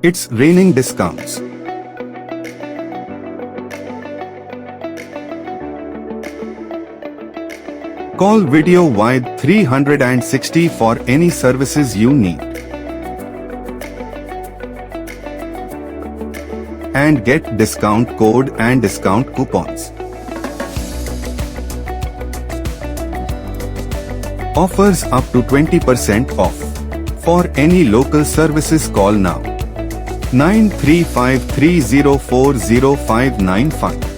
It's raining discounts. Call Video Wide 360 for any services you need. And get discount code and discount coupons. Offers up to 20% off. For any local services, call now 9353040595.